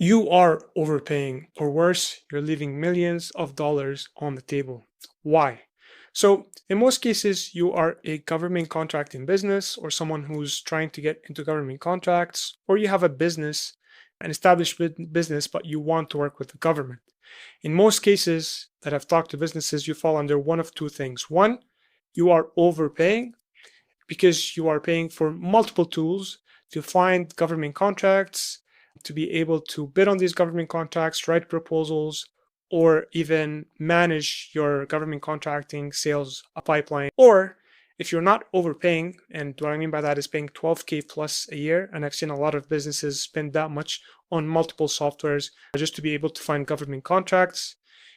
you are overpaying, or worse, you're leaving millions of dollars on the table. Why? So, in most cases, you are a government contracting business or someone who's trying to get into government contracts, or you have a business, an established business, but you want to work with the government. In most cases that I've talked to businesses, you fall under one of two things. One, you are overpaying because you are paying for multiple tools to find government contracts, to be able to bid on these government contracts, write proposals, or even manage your government contracting sales pipeline. Or if you're not overpaying, and what I mean by that is paying 12K plus a year, and I've seen a lot of businesses spend that much on multiple softwares just to be able to find government contracts.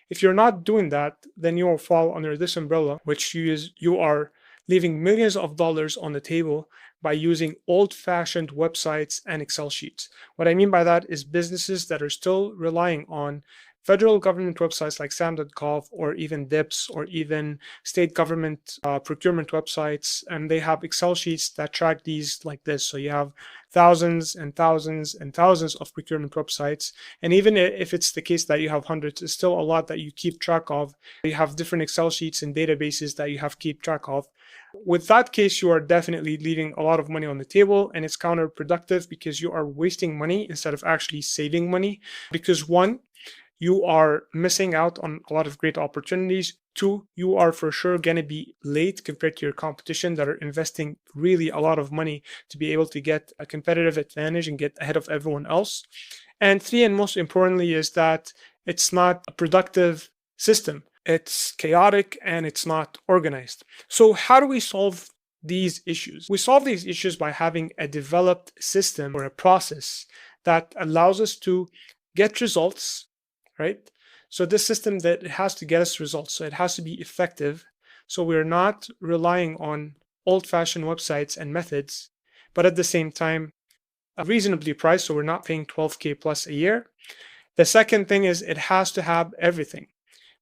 If you're not doing that, then you will fall under this umbrella, which you are leaving millions of dollars on the table by using old-fashioned websites and Excel sheets. What I mean by that is businesses that are still relying on federal government websites like SAM.gov or even DIPS or even state government procurement websites, and they have Excel sheets that track these like this. So you have thousands and thousands and thousands of procurement websites, and even if it's the case that you have hundreds, it's still a lot that you keep track of. You have different Excel sheets and databases that you have to keep track of. With that case, you are definitely leaving a lot of money on the table, and it's counterproductive because you are wasting money instead of actually saving money. Because one, you are missing out on a lot of great opportunities. Two, you are for sure going to be late compared to your competition that are investing really a lot of money to be able to get a competitive advantage and get ahead of everyone else. And three, and most importantly, is that it's not a productive system. It's chaotic and it's not organized. So how do we solve these issues? We solve these issues by having a developed system or a process that allows us to get results, right? So this system that it has to get us results, so it has to be effective. So we're not relying on old-fashioned websites and methods, but at the same time, reasonably priced, so we're not paying 12K plus a year. The second thing is it has to have everything.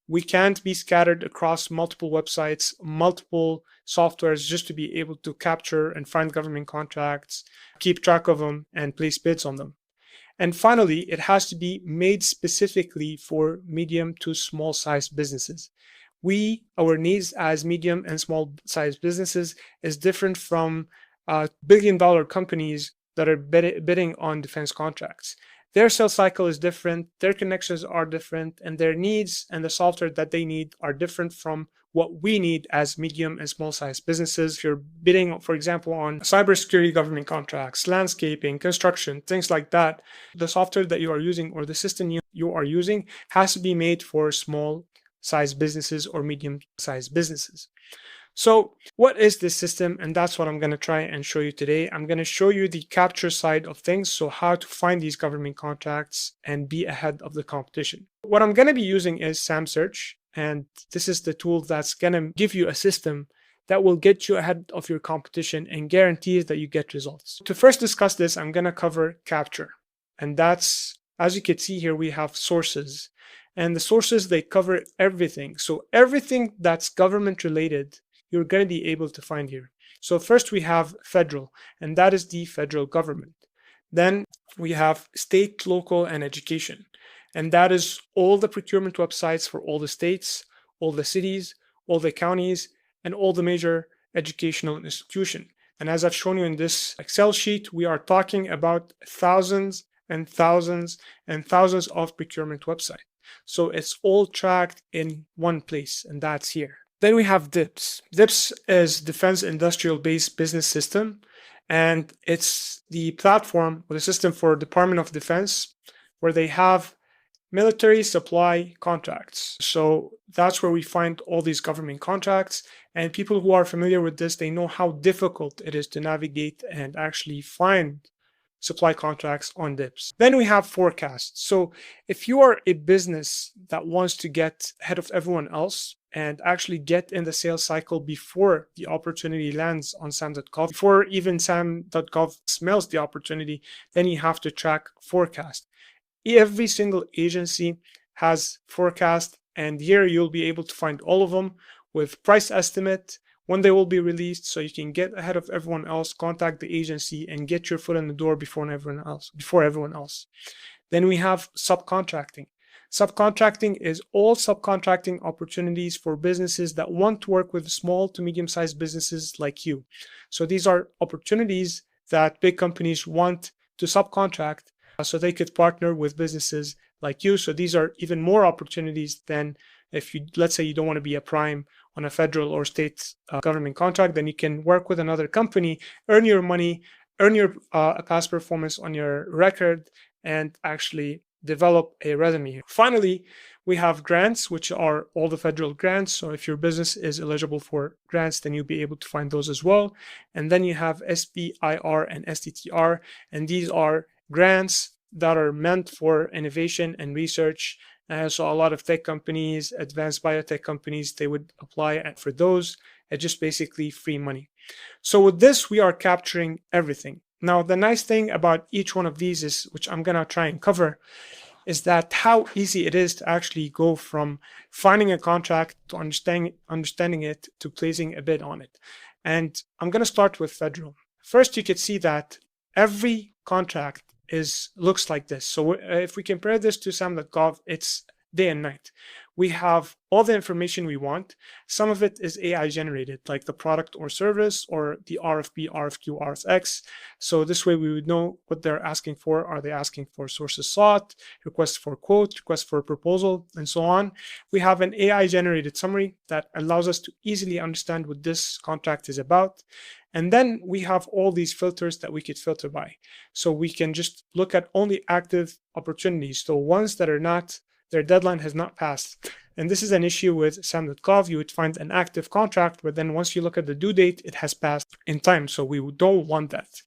We can't be scattered across multiple websites, multiple softwares just to be able to capture and find government contracts, keep track of them, and place bids on them. And finally, it has to be made specifically for medium to small sized businesses. Our needs as medium and small sized businesses is different from billion-dollar companies that are bidding on defense contracts. Their sales cycle is different, their connections are different, and their needs and the software that they need are different from what we need as medium and small sized businesses. If you're bidding, for example, on cybersecurity government contracts, landscaping, construction, things like that, the software that you are using or the system you are using has to be made for small sized businesses or medium sized businesses. So what is this system? And that's what I'm going to try and show you today. I'm going to show you the capture side of things, so how to find these government contracts and be ahead of the competition. What I'm going to be using is SamSearch, and this is the tool that's going to give you a system that will get you ahead of your competition and guarantees that you get results. To first discuss this, I'm going to cover capture, and that's, as you can see here, we have sources, and the sources, they cover everything. So everything that's government related, you're going to be able to find here. So first we have federal, and that is the federal government. Then we have state, local, and education, and that is all the procurement websites for all the states, all the cities, all the counties, and all the major educational institutions. And as I've shown you in this Excel sheet, we are talking about thousands and thousands and thousands of procurement websites. So it's all tracked in one place, and that's here. Then we have DIPS. DIPS is Defense Industrial Base Business System, and it's the platform or the system for Department of Defense where they have military supply contracts. So that's where we find all these government contracts, and people who are familiar with this, they know how difficult it is to navigate and actually find supply contracts on DIPS. Then we have forecasts. So if you are a business that wants to get ahead of everyone else and actually get in the sales cycle before the opportunity lands on SAM.gov, before even SAM.gov smells the opportunity, then you have to track forecast. Every single agency has forecast, and here you'll be able to find all of them with price estimate, when they will be released, so you can get ahead of everyone else, contact the agency, and get your foot in the door before everyone else. Then we have subcontracting. Subcontracting is all subcontracting opportunities for businesses that want to work with small to medium-sized businesses like you. So these are opportunities that big companies want to subcontract so they could partner with businesses like you. So these are even more opportunities than if you, let's say you don't want to be a prime on a federal or state government contract, then you can work with another company, earn your money, earn your past performance on your record, and actually develop a resume. Finally, we have grants, which are all the federal grants. So if your business is eligible for grants, then you'll be able to find those as well. And then you have SBIR and STTR, and these are grants that are meant for innovation and research. So a lot of tech companies, advanced biotech companies, they would apply for those at just basically free money. So with this, we are capturing everything. Now, the nice thing about each one of these is, which I'm going to try and cover, is that how easy it is to actually go from finding a contract to understanding it to placing a bid on it. And I'm going to start with federal. First, you could see that every contract looks like this. So if we compare this to SAM.gov, it's day and night. We have all the information we want. Some of it is AI generated, like the product or service or the RFP, RFQ, RFX. So this way we would know what they're asking for. Are they asking for sources sought, requests for quote, requests for proposal, and so on. We have an AI generated summary that allows us to easily understand what this contract is about. And then we have all these filters that we could filter by. So we can just look at only active opportunities. So ones that are not, their deadline has not passed. And this is an issue with SAM.gov. You would find an active contract, but then once you look at the due date, it has passed in time. So we don't want that.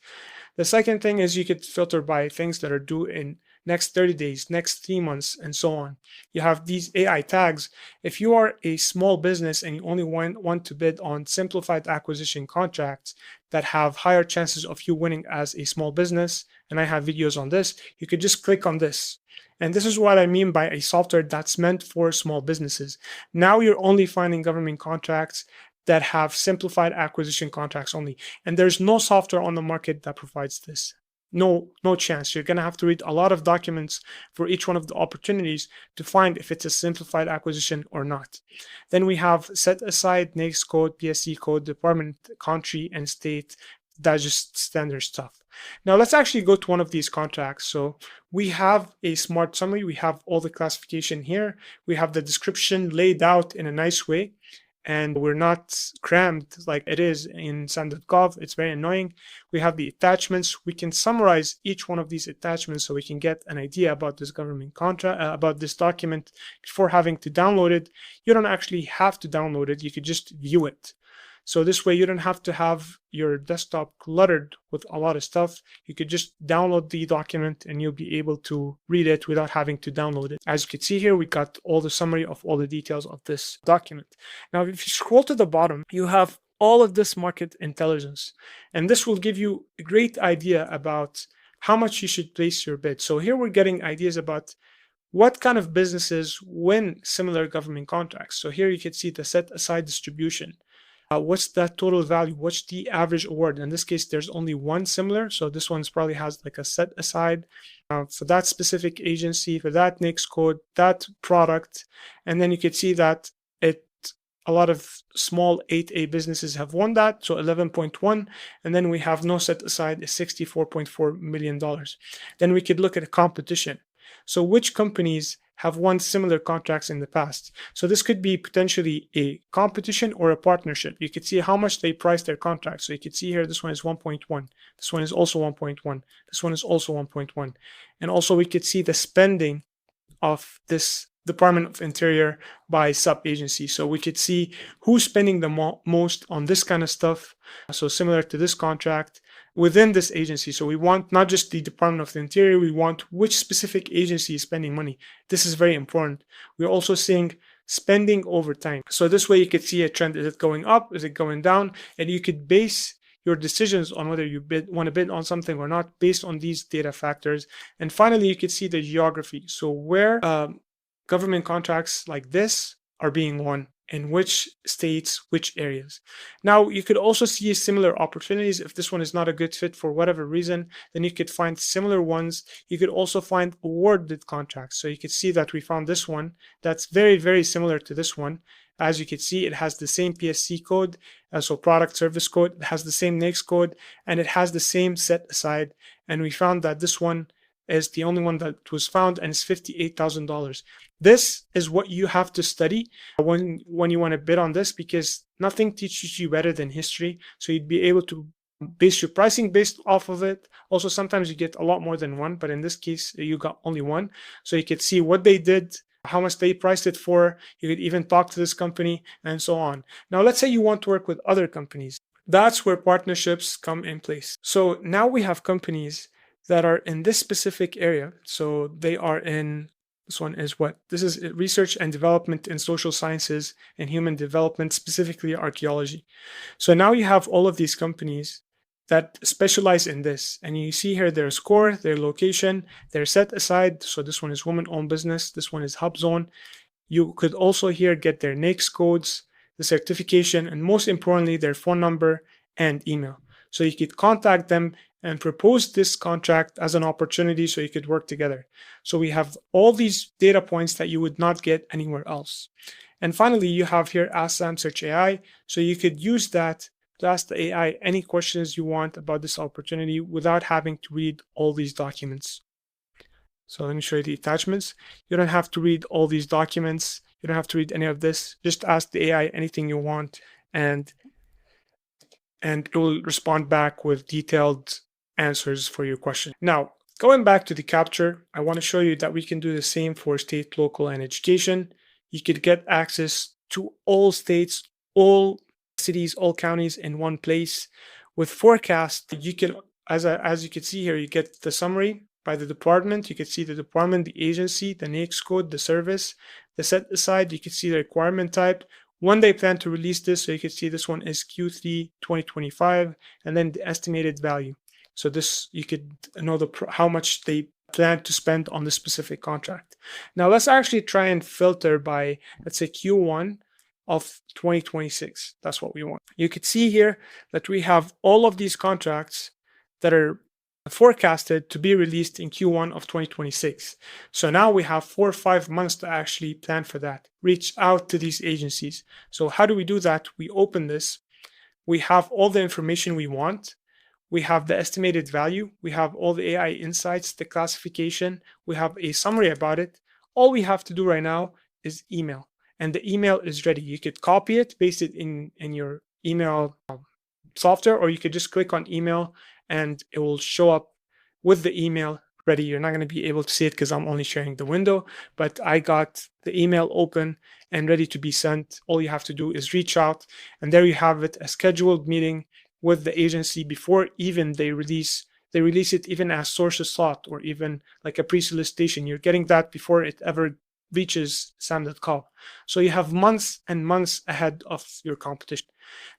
The second thing is you could filter by things that are due in next 30 days, next 3 months, and so on. You have these AI tags. If you are a small business and you only want to bid on simplified acquisition contracts that have higher chances of you winning as a small business, and I have videos on this, you could just click on this. And this is what I mean by a software that's meant for small businesses. Now you're only finding government contracts that have simplified acquisition contracts only. And there's no software on the market that provides this. No chance. You're going to have to read a lot of documents for each one of the opportunities to find if it's a simplified acquisition or not. Then we have set aside, NAICS code, PSC code, department, country, and state. That's just standard stuff. Now let's actually go to one of these contracts. So we have a smart summary. We have all the classification here. We have the description laid out in a nice way. And we're not crammed like it is in SAM.gov. It's very annoying. We have the attachments. We can summarize each one of these attachments so we can get an idea about this government contract, about this document before having to download it. You don't actually have to download it. You could just view it. So this way you don't have to have your desktop cluttered with a lot of stuff. You could just download the document and you'll be able to read it without having to download it. As you can see here, we got all the summary of all the details of this document. Now, if you scroll to the bottom, you have all of this market intelligence. And this will give you a great idea about how much you should place your bid. So here we're getting ideas about what kind of businesses win similar government contracts. So here you can see the set aside distribution. What's that total value? What's the average award? In this case, there's only one similar. So this one's probably has like a set aside for that specific agency, for that NAICS code, that product. And then you could see that a lot of small 8A businesses have won that. So 11.1. And then we have no set aside is $64.4 million. Then we could look at a competition. So which companies have won similar contracts in the past? So this could be potentially a competition or a partnership. You could see how much they price their contracts. So you could see here, this one is 1.1. This one is also 1.1. This one is also 1.1. And also we could see the spending of this Department of Interior by sub-agency. So we could see who's spending the most on this kind of stuff. So similar to this contract within this agency. So we want not just the Department of the Interior, we want which specific agency is spending money. This is very important. We're also seeing spending over time. So this way you could see a trend. Is it going up? Is it going down? And you could base your decisions on whether you want to bid on something or not based on these data factors. And finally, you could see the geography. So where government contracts like this are being won. in which states, which areas. Now, you could also see similar opportunities. If this one is not a good fit for whatever reason, then you could find similar ones. You could also find awarded contracts. So you could see that we found this one that's very, very similar to this one. As you can see, it has the same PSC code, so product service code. It has the same NAICS code, and it has the same set aside. And we found that this one is the only one that was found, and it's $58,000. This is what you have to study when you want to bid on this, because nothing teaches you better than history. So you'd be able to base your pricing based off of it. Also, sometimes you get a lot more than one, but in this case, you got only one. So you could see what they did, how much they priced it for. You could even talk to this company and so on. Now, let's say you want to work with other companies. That's where partnerships come in place. So now we have companies that are in this specific area. So they are in, this one is what? This is research and development in social sciences and human development, specifically archaeology. So now you have all of these companies that specialize in this. And you see here their score, their location, their set aside. So this one is woman-owned business. This one is HubZone. You could also here get their NAICS codes, the certification, and most importantly, their phone number and email. So you could contact them and propose this contract as an opportunity so you could work together. So we have all these data points that you would not get anywhere else. And finally, you have here Ask SamSearch AI. So you could use that to ask the AI any questions you want about this opportunity without having to read all these documents. So let me show you the attachments. You don't have to read all these documents. You don't have to read any of this. Just ask the AI anything you want, and it will respond back with detailed answers for your question. Now, going back to the capture, I want to show you that we can do the same for state, local, and education. You could get access to all states, all cities, all counties in one place. With forecast, you can, as you can see here, you get the summary by the department. You can see the department, the agency, the NAICS code, the service, the set aside. You can see the requirement type, when they plan to release this. So you can see this one is Q3 2025, and then the estimated value. So this, you could know how much they plan to spend on this specific contract. Now let's actually try and filter by, let's say, Q1 of 2026. That's what we want. You could see here that we have all of these contracts that are forecasted to be released in Q1 of 2026. So now we have 4 or 5 months to actually plan for that. Reach out to these agencies. So how do we do that? We open this. We have all the information we want. We have the estimated value. We have all the AI insights, the classification. We have a summary about it. All we have to do right now is email. And the email is ready. You could copy it, paste it in your email software, or you could just click on email and it will show up with the email ready. You're not going to be able to see it because I'm only sharing the window, but I got the email open and ready to be sent. All you have to do is reach out, and there you have it, a scheduled meeting with the agency before even they release it, even as sources sought, or even like a pre-solicitation. You're getting that before it ever reaches SAM.gov. So you have months and months ahead of your competition.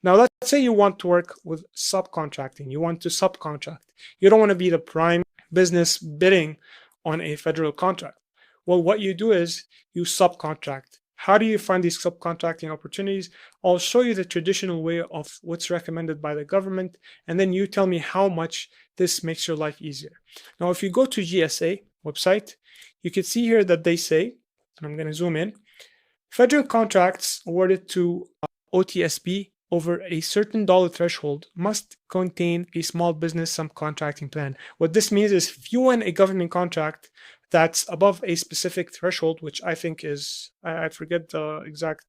Now, let's say you want to work with subcontracting. You want to subcontract. You don't want to be the prime business bidding on a federal contract. Well, what you do is you subcontract. How do you find these subcontracting opportunities? I'll show you the traditional way of what's recommended by the government, and then you tell me how much this makes your life easier. Now, if you go to GSA website, you can see here that they say, and I'm going to zoom in, federal contracts awarded to OTSP over a certain dollar threshold must contain a small business subcontracting plan. What this means is if you win a government contract that's above a specific threshold, which I think is, I forget the exact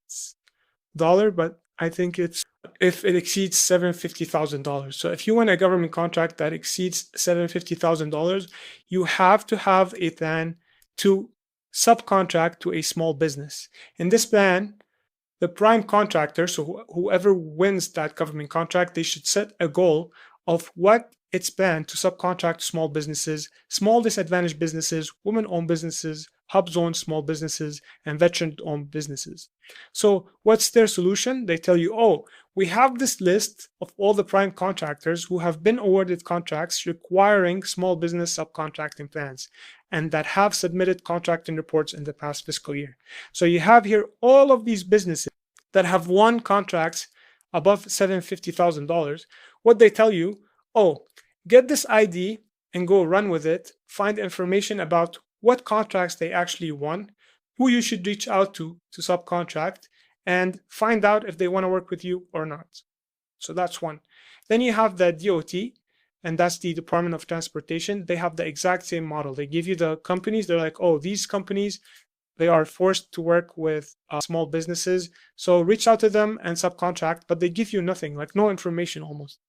dollar, but I think it's if it exceeds $750,000. So if you win a government contract that exceeds $750,000, you have to have a plan to subcontract to a small business. In this plan, the prime contractor, so whoever wins that government contract, they should set a goal of what it's planned to subcontract to small businesses, small disadvantaged businesses, women-owned businesses, HubZone small businesses, and veteran-owned businesses. So what's their solution? They tell you, oh, we have this list of all the prime contractors who have been awarded contracts requiring small business subcontracting plans and that have submitted contracting reports in the past fiscal year. So you have here all of these businesses that have won contracts above $750,000, what they tell you, oh, get this ID and go run with it, find information about what contracts they actually won, who you should reach out to subcontract, and find out if they want to work with you or not. So that's one. Then you have the DOT, and that's the Department of Transportation. They have the exact same model. They give you the companies. They're like, oh, these companies, they are forced to work with small businesses. So reach out to them and subcontract, but they give you nothing, like no information almost.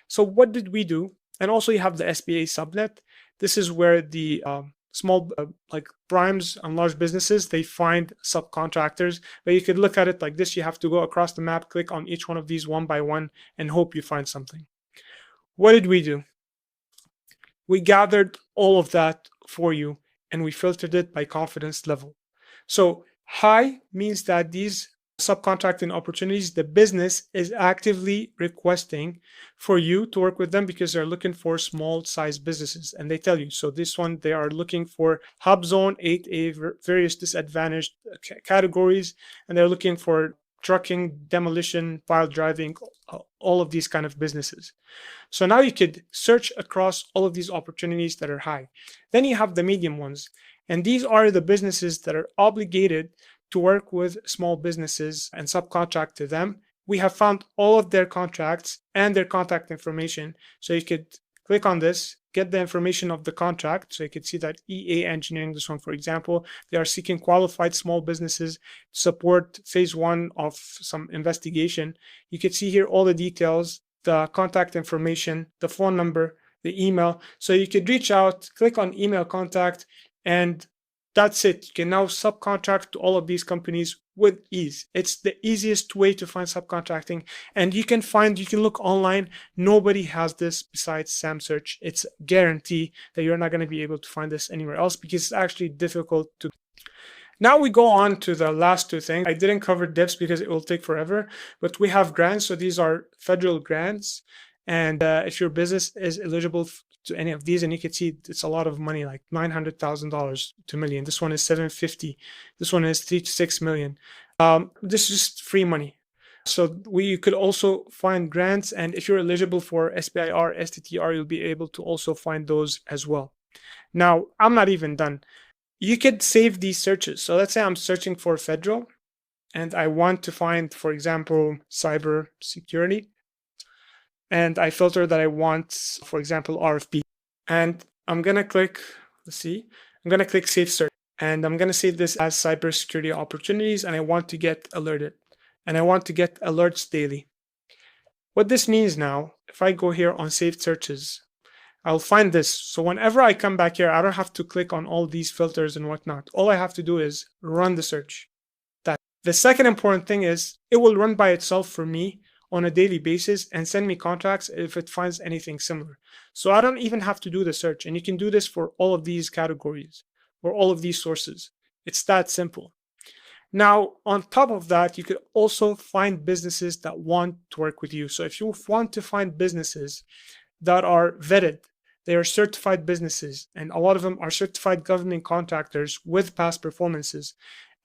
So what did we do? And also you have the SBA subnet. This is where the small like primes and large businesses, they find subcontractors. But you could look at it like this. You have to go across the map, click on each one of these one by one, and hope you find something. What did we do? We gathered all of that for you, and we filtered it by confidence level. So high means that these subcontracting opportunities, the business is actively requesting for you to work with them because they're looking for small size businesses, and they tell you. So this one, they are looking for hub zone 8A, various disadvantaged categories, and they're looking for trucking, demolition, pile driving, all of these kind of businesses. So now you could search across all of these opportunities that are high. Then you have the medium ones, and these are the businesses that are obligated to work with small businesses and subcontract to them. We have found all of their contracts and their contact information. So you could click on this, get the information of the contract. So you could see that EA Engineering, this one, for example, they are seeking qualified small businesses to support phase 1 of some investigation. You could see here all the details, the contact information, the phone number, the email. So you could reach out, click on email contact, and that's it. You can now subcontract to all of these companies with ease. It's the easiest way to find subcontracting. And you can look online. Nobody has this besides SamSearch. It's a guarantee that you're not going to be able to find this anywhere else because it's actually difficult to. Now we go on to the last two things. I didn't cover DIPs because it will take forever, but we have grants. So these are federal grants. And if your business is eligible to any of these, and you can see it's a lot of money, like $900,000 to $1 million. This one is $750. This one is $3 to $6 million. This is just free money. So you could also find grants, and if you're eligible for SBIR STTR, you'll be able to also find those as well. Now, I'm not even done. You could save these searches. So let's say I'm searching for federal, and I want to find, for example, cyber security. And I filter that I want, for example, RFP. And I'm going to click, I'm going to click Save Search. And I'm going to save this as cybersecurity opportunities. And I want to get alerted. And I want to get alerts daily. What this means now, if I go here on Saved Searches, I'll find this. So whenever I come back here, I don't have to click on all these filters and whatnot. All I have to do is run the search. The second important thing is it will run by itself for me on a daily basis and send me contracts if it finds anything similar. So I don't even have to do the search, and you can do this for all of these categories or all of these sources. It's that simple. Now, on top of that, you could also find businesses that want to work with you. So if you want to find businesses that are vetted, they are certified businesses, and a lot of them are certified government contractors with past performances,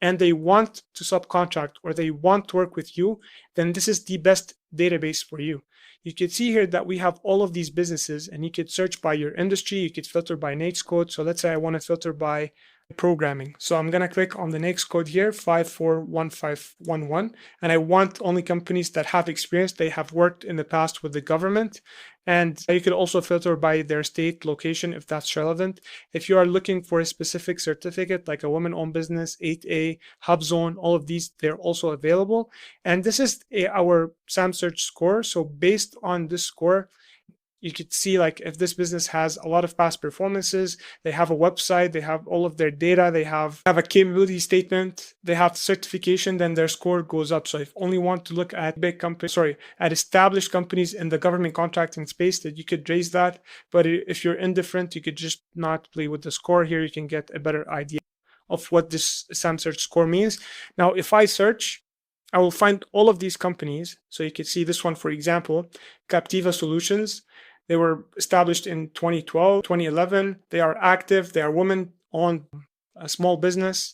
and they want to subcontract or they want to work with you, then this is the best database for you. You can see here that we have all of these businesses, and you could search by your industry. You could filter by NAICS code. So let's say I want to filter by programming. So I'm going to click on the NAICS code here, 541511, and I want only companies that have experience. They have worked in the past with the government. And you could also filter by their state location if that's relevant. If you are looking for a specific certificate like a women-owned business, 8A, hub zone, all of these, they're also available. And this is our SamSearch score. So based on this score, you could see like if this business has a lot of past performances, they have a website, they have all of their data, they have a capability statement, they have certification, then their score goes up. So if you only want to look at at established companies in the government contracting space, that you could raise that. But if you're indifferent, you could just not play with the score. Here you can get a better idea of what this SamSearch score means. Now, if I search, I will find all of these companies. So you can see this one, for example, Captiva Solutions. They were established in 2012, 2011. They are active. They are women-owned, a small business.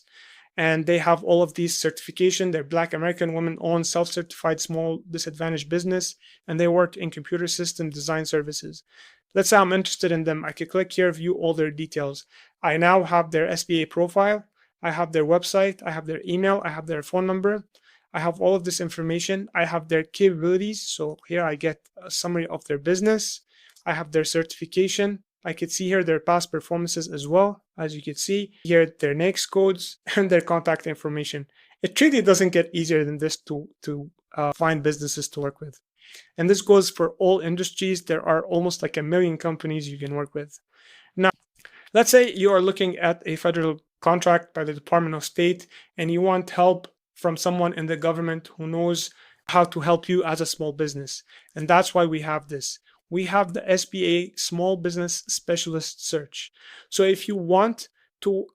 and they have all of these certification. They're Black American women-owned, self-certified small disadvantaged business, and they work in computer system design services. Let's say I'm interested in them. I could click here, view all their details. I now have their SBA profile. I have their website. I have their email. I have their phone number. I have all of this information. I have their capabilities. So here I get a summary of their business. I have their certification. I could see here their past performances as well. As you can see here, their NAICS codes and their contact information. It really doesn't get easier than this to find businesses to work with. And this goes for all industries. There are almost like 1 million companies you can work with. Now, let's say you are looking at a federal contract by the Department of State and you want help from someone in the government who knows how to help you as a small business. And that's why we have this. We have the SBA Small Business Specialist Search. So if you want to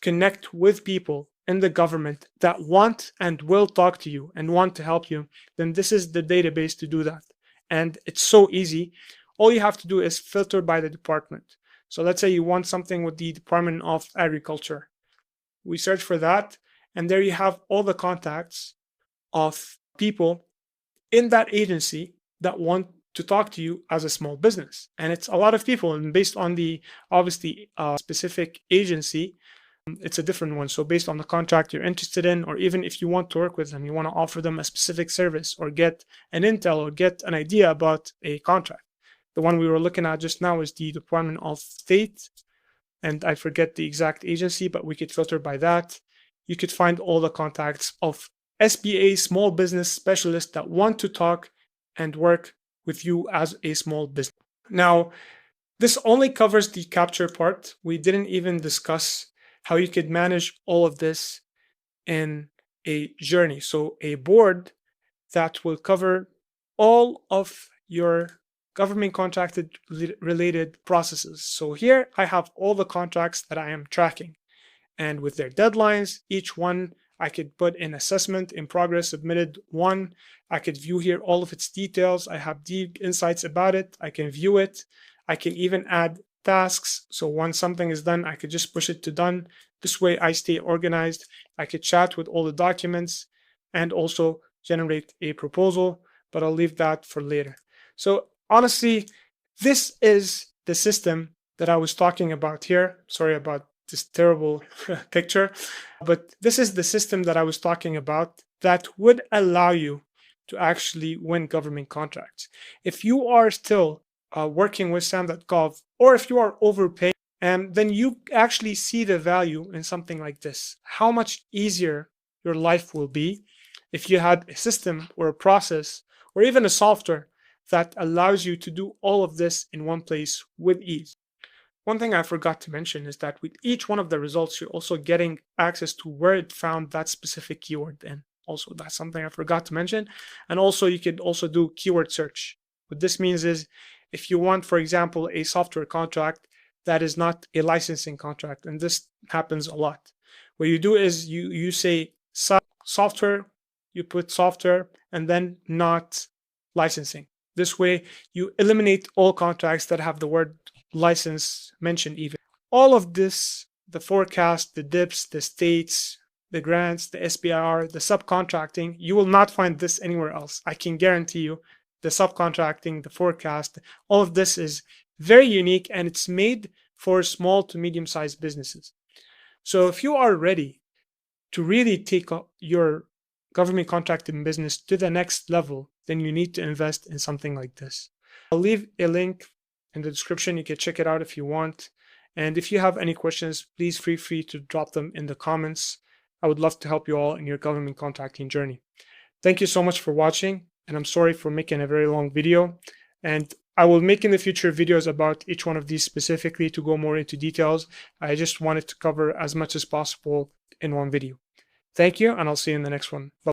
connect with people in the government that want and will talk to you and want to help you, then this is the database to do that. And it's so easy. All you have to do is filter by the department. So let's say you want something with the Department of Agriculture. We search for that, and there you have all the contacts of people in that agency that want to talk to you as a small business. And it's a lot of people, and based on the obviously specific agency, it's a different one. So based on the contract you're interested in, or even if you want to work with them, you want to offer them a specific service or get an intel or get an idea about a contract. The one we were looking at just now is the Department of State, and I forget the exact agency, but we could filter by that. You could find all the contacts of SBA small business specialists that want to talk and work with you as a small business. Now, this only covers the capture part. We didn't even discuss how you could manage all of this in a journey. So a board that will cover all of your government contracted related processes. So here I have all the contracts that I am tracking, and with their deadlines, each one I could put in assessment in progress submitted 1. I could view here all of its details. I have deep insights about it. I can view it. I can even add tasks. So once something is done, I could just push it to done. This way I stay organized. I could chat with all the documents and also generate a proposal, but I'll leave that for later. So honestly, this is the system that I was talking about here. Sorry about this terrible picture, but this is the system that I was talking about that would allow you to actually win government contracts. If you are still working with SAM.gov, or if you are overpaying, then you actually see the value in something like this. How much easier your life will be if you had a system or a process or even a software that allows you to do all of this in one place with ease. One thing I forgot to mention is that with each one of the results, you're also getting access to where it found that specific keyword in. Also, that's something I forgot to mention. And also, you could also do keyword search. What this means is if you want, for example, a software contract that is not a licensing contract, and this happens a lot. What you do is you say software, you put software, and then not licensing. This way, you eliminate all contracts that have the word license mentioned even. All of this, the forecast, the dips, the states, the grants, the SBIR, the subcontracting, you will not find this anywhere else. I can guarantee you the subcontracting, the forecast, all of this is very unique, and it's made for small to medium-sized businesses. So if you are ready to really take your government contracting business to the next level, then you need to invest in something like this. I'll leave a link in the description. You can check it out if you want. And if you have any questions, please feel free to drop them in the comments. I would love to help you all in your government contracting journey. Thank you so much for watching, and I'm sorry for making a very long video. And I will make in the future videos about each one of these specifically to go more into details. I just wanted to cover as much as possible in one video. Thank you, and I'll see you in the next one. Bye.